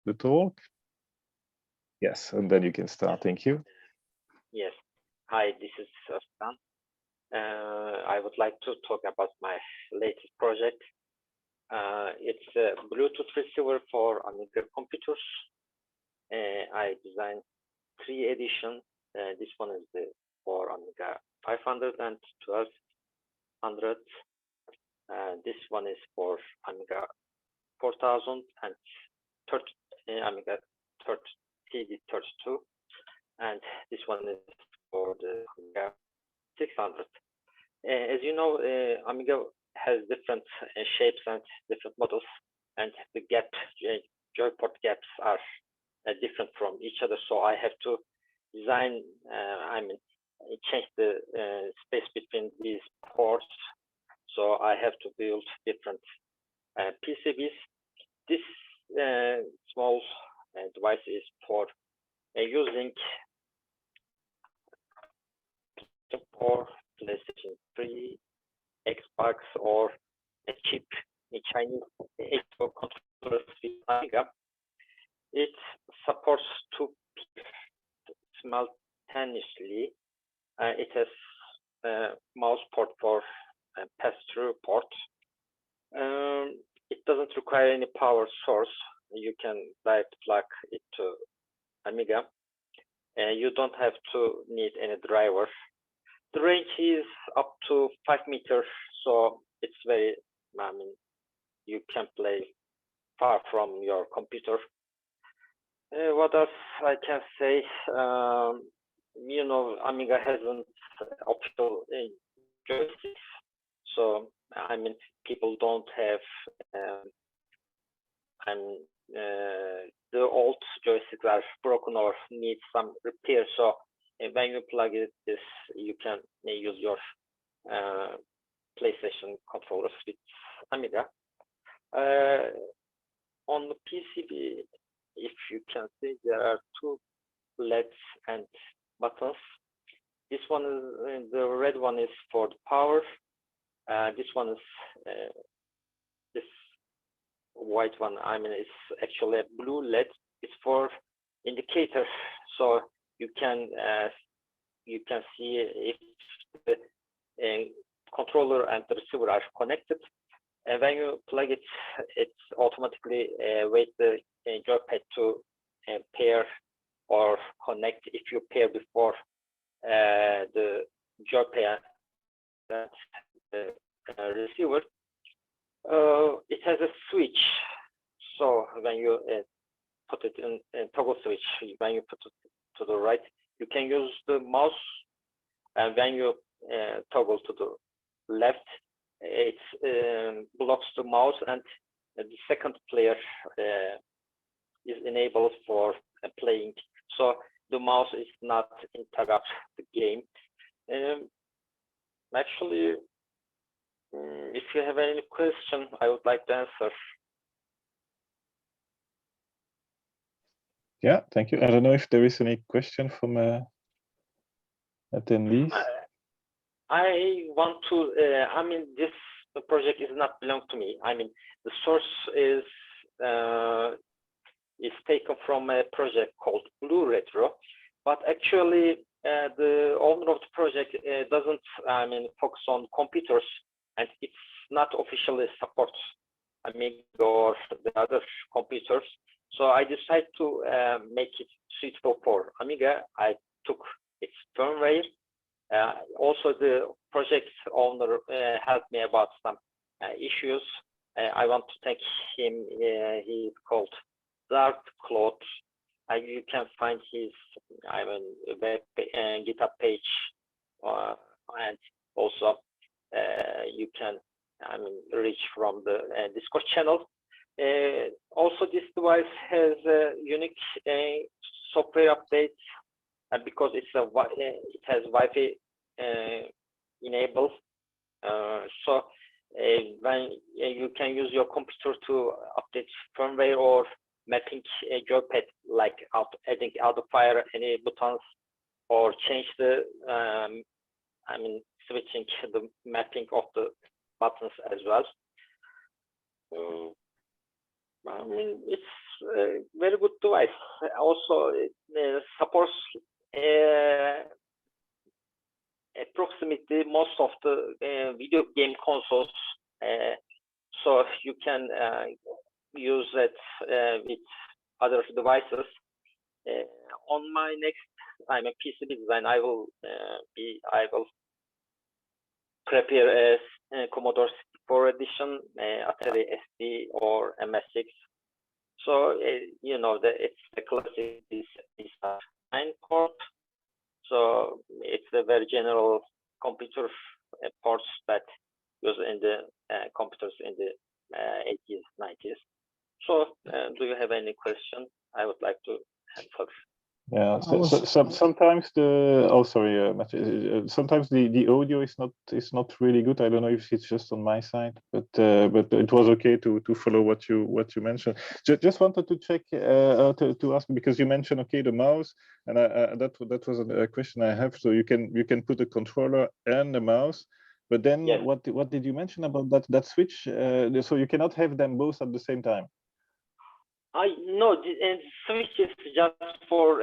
the talk? Yes, and then you can start. Thank you. Yes. Hi, this is Ozkan. I would like to talk about my latest project. It's a Bluetooth receiver for Amiga computers. I designed 3 editions. This one is for Amiga 500 and 1200. This one is for Amiga 4000 and Amiga CD32, and this one is for the Amiga 600. As you know, Amiga has different shapes and different models, and the joyport gaps are different from each other. So I have to design, change the space between these ports. So I have to build different PCBs. This small device is for using for PlayStation 3, Xbox, or a chip in Chinese Xbox controllers with Amiga. It supports two simultaneously. It has a mouse port for pass-through port. It doesn't require any power source. You can direct plug it to Amiga. You don't have to need any driver. The range is up to 5 meters, so it's very, you can play far from your computer. What else I can say? Amiga hasn't official joysticks, so people don't have the old joysticks are broken or need some repair. So when you plug this, you can use your PlayStation controllers with Amiga. On the PCB, if you can see, there are two LEDs and buttons. This one is the red one is for the power. This one is this white one. It's actually a blue LED. It's for indicator, so you can see if the controller and the receiver are connected. And when you plug it, it's automatically wait the joypad to pair or connect. If you pair before the joypad and the receiver, it has a switch. So when you put it in toggle switch, when you put it to the right, you can use the mouse, and when you toggle to the left, it blocks the mouse, and the second player is enabled for playing. So the mouse is not interrupt the game. Actually, if you have any question, I would like to answer. Yeah, thank you. I don't know if there is any question from attendees. I want to, this project is not belong to me. The source is taken from a project called Blue Retro, but actually the owner of the project doesn't, focus on computers, and it's not officially support Amiga or the other computers. So I decided to make it suitable for Amiga. I took its firmware. Also, the project owner helped me about some issues. I want to thank him. He's called Dark Cloud. You can find his web GitHub page, and also you can reach from the Discord channel. Also, this device has a unique software update, because it has Wi-Fi enabled. So when you can use your computer to update firmware or mapping a joypad, like adding out of fire any buttons, or change the switching the mapping of the buttons as well. It's a very good device. Also, it supports approximately most of the video game consoles, so you can use it with other devices. On my next, I'm a PCB design. I will prepare a Commodore 64 edition, Atari SD or MS6. So you know that it's the classic design port. So it's a very general computer ports that use in the computers in the 80s, 90s. So do you have any question? I would like to answer. Yeah, sometimes sometimes the audio is not really good. I don't know if it's just on my side, but it was okay to follow what you mentioned. Just wanted to check to ask, because you mentioned, okay, the mouse, and that was a question I have. So you can put a controller and the mouse, but then Yes. what did you mention about that switch? So you cannot have them both at the same time. No, the switch is just for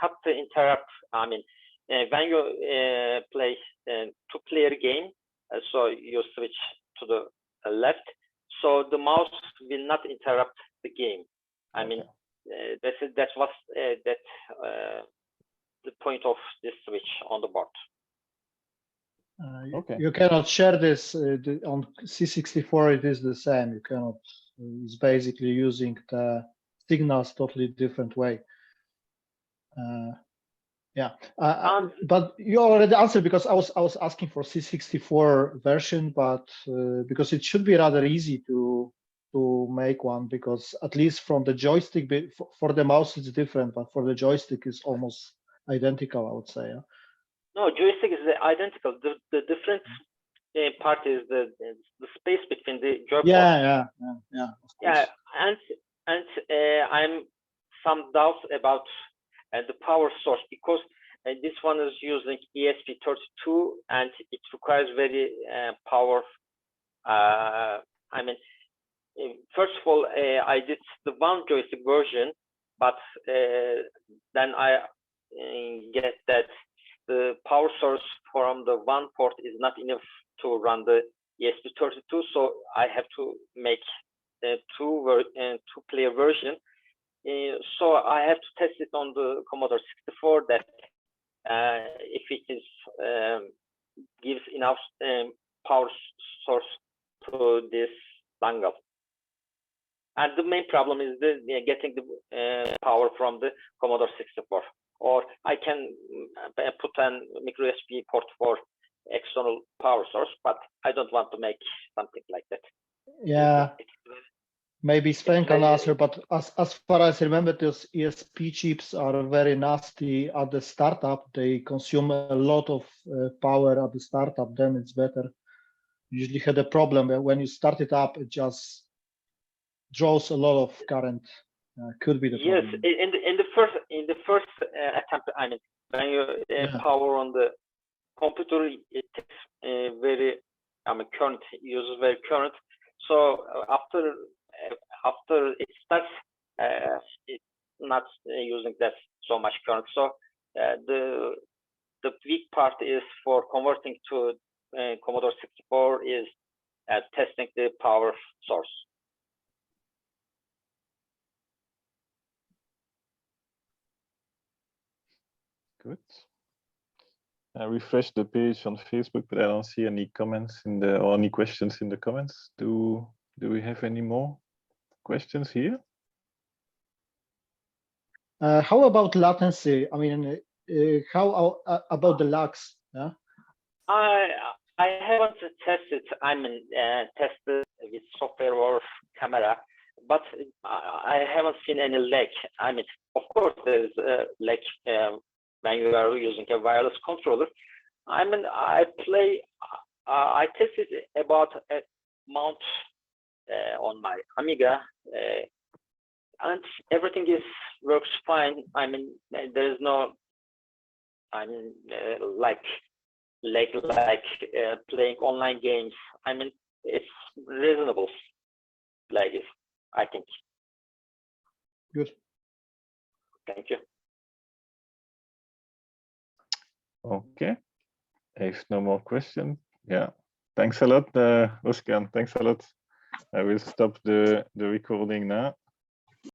cut the interrupt. I mean, when you play two-player game, so you switch to the left, so the mouse will not interrupt the game. I mean, that was the point of this switch on the board. You cannot share this on C64. It is the same. You cannot. It's basically using the signals totally different way. Yeah, but you already answered, because I was asking for C64 version, but because it should be rather easy to make one, because at least from the joystick, for the mouse it's different, but for the joystick is almost identical, I would say. Yeah? No, joystick is identical. The different part is the space between the joypad. Yeah. Yeah, and I'm some doubts about the power source, because this one is using ESP32 and it requires very power. I mean, first of all, I did the one joystick version, but then I get that the power source from the one port is not enough to run the ESP32, so I have to make a two-player version. So I have to test it on the Commodore 64 that if it is gives enough power source to this dongle. And the main problem is getting the power from the Commodore 64. Or I can put a micro USB port for external power source, but I don't want to make something like that. Yeah. Maybe Sven can answer, but as far as I remember, those ESP chips are very nasty at the startup. They consume a lot of power at the startup. Then it's better. Usually had a problem when you start it up, it just draws a lot of current. Could be the problem. Yes, in the first attempt, I mean, when you power on the computer, it takes very, current, uses very current. So after it starts, it's not using that so much current. So the weak part is for converting to Commodore 64 is testing the power source. Good. I refreshed the page on Facebook, but I don't see any comments or any questions in the comments. Do we have any more questions here? How about latency? I mean, how about the lags? Yeah. I haven't tested. Tested with software or camera, but I haven't seen any lag. I mean, of course, there's a lag when you are using a wireless controller. I mean, I tested about a month on my Amiga, and everything works fine. I mean, there is no, like playing online games. I mean, it's reasonable, like I think. Good. Thank you. Okay. If no more questions, yeah. Thanks a lot, Ozkan. Thanks a lot. I will stop the recording now.